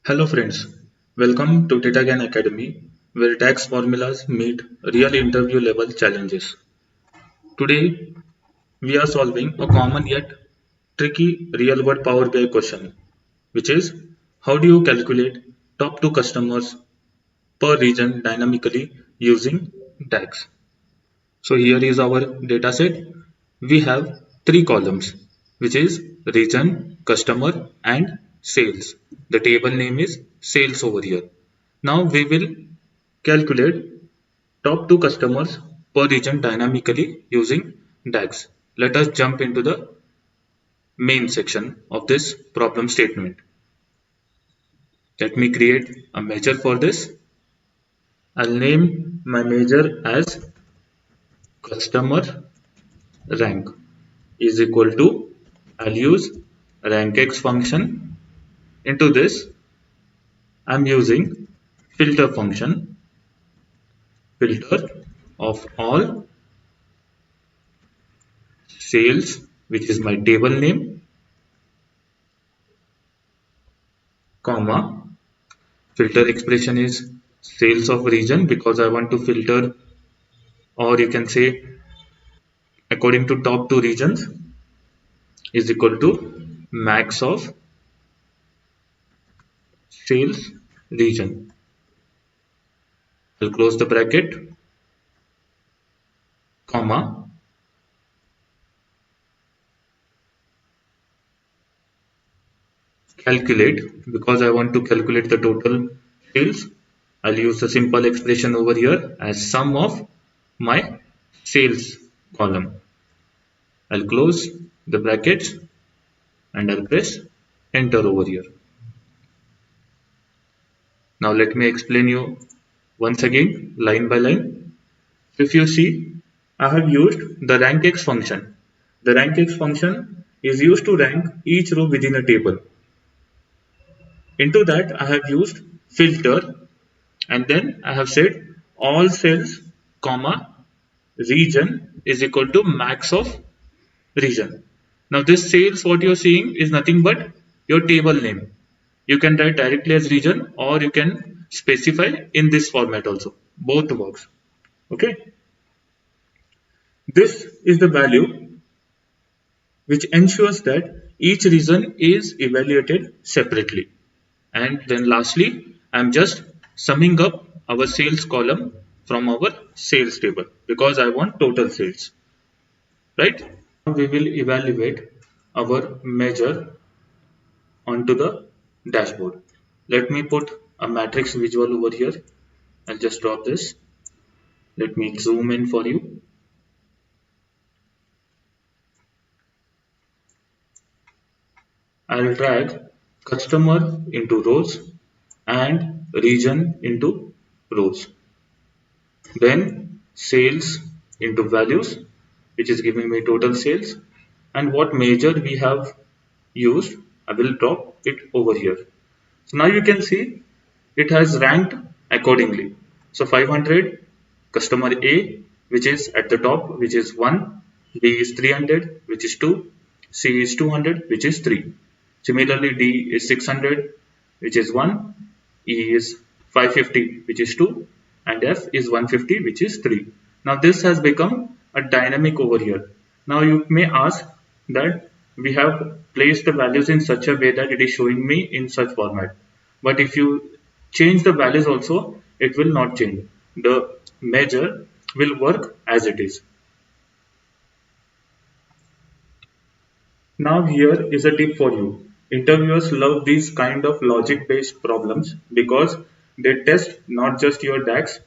Hello friends, welcome to Gyan Academy where DAX formulas meet real interview level challenges. Today we are solving a common yet tricky real world Power BI question, which is how do you calculate top 2 customers per region dynamically using DAX? So here is our dataset. We have three columns, which is region, customer, and sales. The table name is sales over here. Now we will calculate top 2 customers per region dynamically using DAX. Let us jump into the main section of this problem statement. Let me create a measure for this. I'll name my measure as customer rank is equal to, I'll use RANKX function. Into this I'm using filter function, filter of all sales, which is my table name, comma, filter expression is sales of region because I want to filter, or you can say according to top 2 regions, is equal to max of sales region. I'll close the bracket, comma, calculate, because I want to calculate the total sales. I'll use a simple expression over here as sum of my sales column. I'll close the brackets and I'll press enter over here. Now let me explain you once again line by line. If you see, I have used the RANKX function. The RANKX function is used to rank each row within a table. Into that I have used filter, and then I have said all cells comma region is equal to max of region. Now this sales what you're seeing is nothing but your table name. You can write directly as region or you can specify in this format also. Both works. Okay. This is the value which ensures that each region is evaluated separately. And then lastly, I'm just summing up our sales column from our sales table because I want total sales. Right? We will evaluate our measure onto the dashboard. Let me put a matrix visual over here. I'll just drop this. Let me zoom in for you. I'll drag customer into rows and region into rows. Then sales into values, which is giving me total sales, and what measure we have used, I will drop it over here. So now you can see it has ranked accordingly. So 500 customer A, which is at the top, which is 1, B is 300, which is 2, C is 200, which is 3. Similarly, D is 600, which is 1, E is 550, which is 2, and F is 150, which is 3. Now this has become a dynamic over here. Now you may ask that we have placed the values in such a way that it is showing me in such format. But if you change the values also, it will not change. The measure will work as it is. Now here is a tip for you. Interviewers love these kind of logic based problems because they test not just your DAX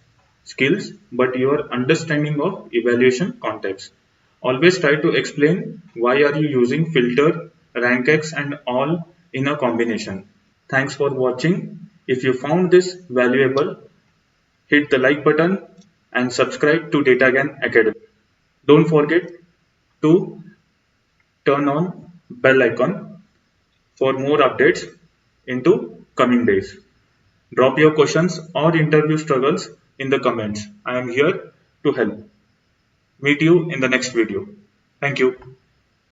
skills but your understanding of evaluation context. Always try to explain why are you using filter, RANKX and all in a combination. Thanks for watching. If you found this valuable, hit the like button and subscribe to Gyan Academy. Don't forget to turn on bell icon for more updates into coming days. Drop your questions or interview struggles in the comments. I am here to help. Meet you in the next video. Thank you.